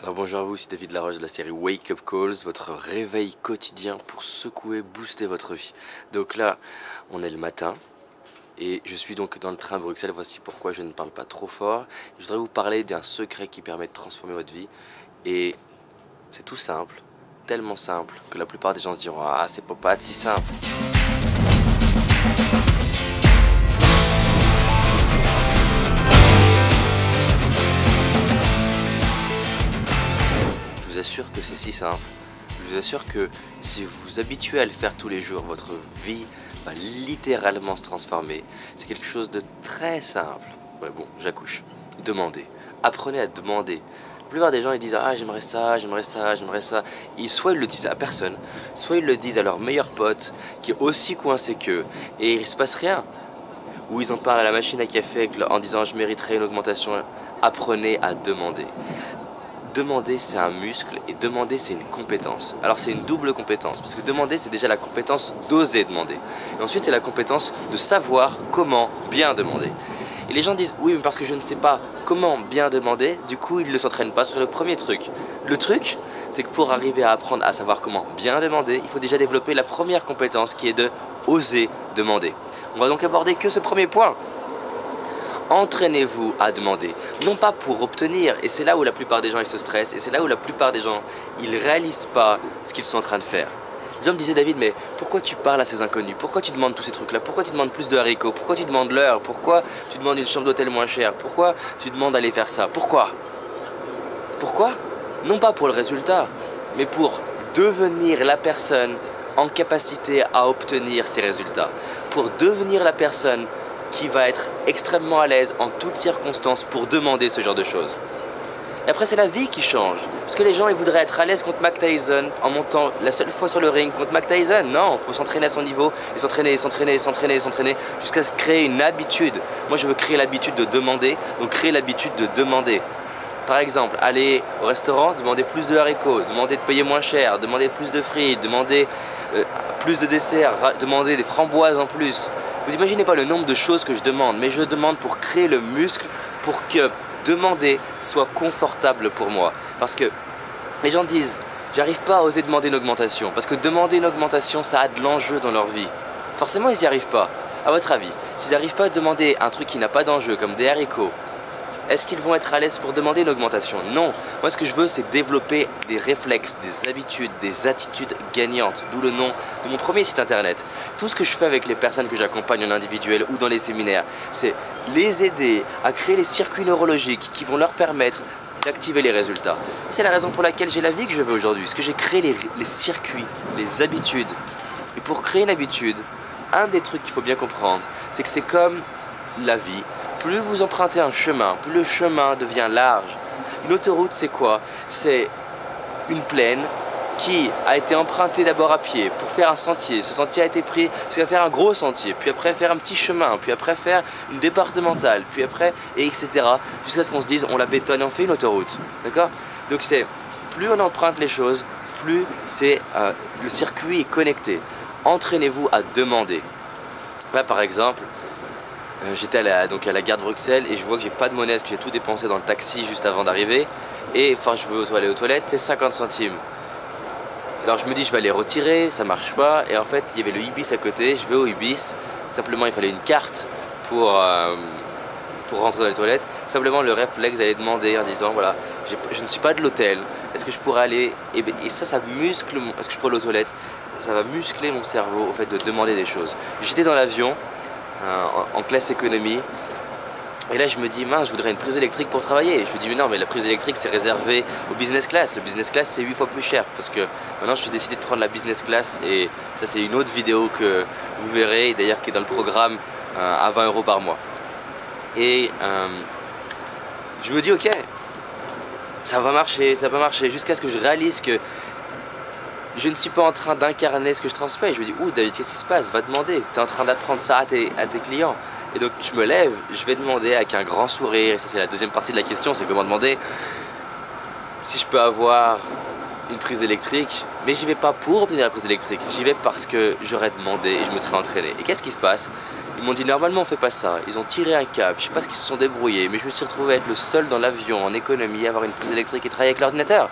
Alors bonjour à vous, c'est David Laroche de la série Wake Up Calls, votre réveil quotidien pour secouer, booster votre vie. Donc là, on est le matin et je suis donc dans le train à Bruxelles, voici pourquoi je ne parle pas trop fort. Je voudrais vous parler d'un secret qui permet de transformer votre vie et c'est tout simple, tellement simple que la plupart des gens se diront « Ah, c'est pas si simple ». Je vous assure que c'est si simple. Je vous assure que si vous vous habituez à le faire tous les jours, votre vie va littéralement se transformer. C'est quelque chose de très simple. Ouais, bon, j'accouche. Demandez. Apprenez à demander. La plupart des gens ils disent « Ah, j'aimerais ça, j'aimerais ça, j'aimerais ça ». Soit ils le disent à personne, soit ils le disent à leur meilleur pote qui est aussi coincé qu'eux et il ne se passe rien. Ou ils en parlent à la machine à café en disant « Je mériterais une augmentation ». Apprenez à demander. Demander c'est un muscle et demander c'est une compétence. Alors c'est une double compétence parce que demander c'est déjà la compétence d'oser demander. Et ensuite c'est la compétence de savoir comment bien demander. Et les gens disent oui mais parce que je ne sais pas comment bien demander, du coup ils ne s'entraînent pas sur le premier truc. Le truc c'est que pour arriver à apprendre à savoir comment bien demander, il faut déjà développer la première compétence qui est de oser demander. On va donc aborder que ce premier point. Entraînez-vous à demander, non pas pour obtenir, et c'est là où la plupart des gens ils se stressent, et c'est là où la plupart des gens ils réalisent pas ce qu'ils sont en train de faire. Les gens me disaient David, mais pourquoi tu parles à ces inconnus? Pourquoi tu demandes tous ces trucs là? Pourquoi tu demandes plus de haricots? Pourquoi tu demandes l'heure? Pourquoi tu demandes une chambre d'hôtel moins chère? Pourquoi tu demandes d'aller faire ça? Pourquoi? Pourquoi? Non pas pour le résultat, mais pour devenir la personne en capacité à obtenir ces résultats. Pour devenir la personne qui va être extrêmement à l'aise en toutes circonstances pour demander ce genre de choses. Et après c'est la vie qui change, parce que les gens ils voudraient être à l'aise contre Mike Tyson en montant la seule fois sur le ring contre Mike Tyson. Non, il faut s'entraîner à son niveau, et s'entraîner, s'entraîner, s'entraîner, s'entraîner, jusqu'à se créer une habitude. Moi je veux créer l'habitude de demander, donc créer l'habitude de demander. Par exemple, aller au restaurant, demander plus de haricots, demander de payer moins cher, demander plus de frites, demander plus de desserts, demander des framboises en plus. Vous imaginez pas le nombre de choses que je demande, mais je demande pour créer le muscle, pour que demander soit confortable pour moi. Parce que les gens disent, j'arrive pas à oser demander une augmentation, parce que demander une augmentation, ça a de l'enjeu dans leur vie. Forcément, ils n'y arrivent pas. À votre avis, s'ils n'arrivent pas à demander un truc qui n'a pas d'enjeu, comme des haricots, est-ce qu'ils vont être à l'aise pour demander une augmentation? Non. Moi, ce que je veux, c'est développer des réflexes, des habitudes, des attitudes gagnantes. D'où le nom de mon premier site internet. Tout ce que je fais avec les personnes que j'accompagne en individuel ou dans les séminaires, c'est les aider à créer les circuits neurologiques qui vont leur permettre d'activer les résultats. C'est la raison pour laquelle j'ai la vie que je veux aujourd'hui. Parce que j'ai créé les circuits, les habitudes. Et pour créer une habitude, un des trucs qu'il faut bien comprendre, c'est que c'est comme la vie. Plus vous empruntez un chemin, plus le chemin devient large. Une autoroute, c'est quoi? C'est une plaine qui a été empruntée d'abord à pied pour faire un sentier. Ce sentier a été pris jusqu'à faire un gros sentier, puis après faire un petit chemin, puis après faire une départementale, puis après, et etc. Jusqu'à ce qu'on se dise, on la bétonne et on fait une autoroute. D'accord? Donc c'est, plus on emprunte les choses, plus c'est le circuit est connecté. Entraînez-vous à demander. Là, par exemple, j'étais à la gare de Bruxelles et je vois que j'ai pas de monnaie parce que j'ai tout dépensé dans le taxi juste avant d'arriver. Et enfin je veux aller aux toilettes, c'est 50 centimes. Alors je me dis je vais aller retirer, ça marche pas. Et en fait il y avait le Ibis à côté, je vais au Ibis. Simplement il fallait une carte pour rentrer dans les toilettes. Simplement le réflexe d'aller demander en disant voilà, je ne suis pas de l'hôtel, est-ce que je pourrais aller... Et ça muscle, est-ce que je pourrais aller aux toilettes? Ça va muscler mon cerveau au fait de demander des choses. J'étais dans l'avion. En classe économie et là je me dis mince je voudrais une prise électrique pour travailler et je me dis mais non mais la prise électrique c'est réservé au business class, le business class c'est 8 fois plus cher parce que maintenant je suis décidé de prendre la business class et ça c'est une autre vidéo que vous verrez d'ailleurs qui est dans le programme à 20 € par mois et je me dis ok ça va marcher jusqu'à ce que je réalise que je ne suis pas en train d'incarner ce que je transmets. Je me dis, ouh David, qu'est-ce qui se passe? Va demander, tu es en train d'apprendre ça à tes clients. Et donc je me lève, je vais demander avec un grand sourire, et ça c'est la deuxième partie de la question, c'est comment demander si je peux avoir une prise électrique. Mais j'y vais pas pour obtenir la prise électrique, j'y vais parce que j'aurais demandé et je me serais entraîné. Et qu'est-ce qui se passe? Ils m'ont dit normalement on fait pas ça. Ils ont tiré un câble, je sais pas ce qu'ils se sont débrouillés, mais je me suis retrouvé à être le seul dans l'avion en économie, à avoir une prise électrique et travailler avec l'ordinateur.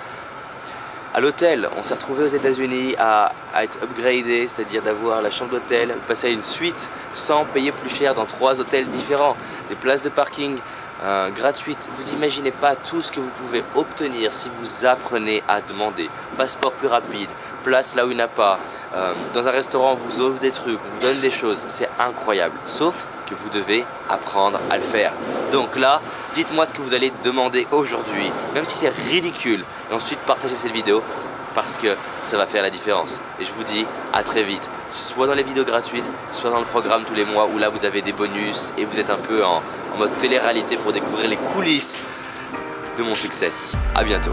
À l'hôtel, on s'est retrouvé aux États-Unis à être upgradé, c'est-à-dire d'avoir la chambre d'hôtel, passer à une suite sans payer plus cher dans 3 hôtels différents, des places de parking gratuites. Vous imaginez pas tout ce que vous pouvez obtenir si vous apprenez à demander. Passeport plus rapide, place là où il n'y en a pas. Dans un restaurant, on vous offre des trucs, on vous donne des choses, c'est incroyable. Sauf que vous devez apprendre à le faire. Donc là, dites-moi ce que vous allez demander aujourd'hui, même si c'est ridicule. Et ensuite, partagez cette vidéo parce que ça va faire la différence. Et je vous dis à très vite, soit dans les vidéos gratuites, soit dans le programme tous les mois où là vous avez des bonus et vous êtes un peu en mode télé-réalité pour découvrir les coulisses de mon succès. À bientôt.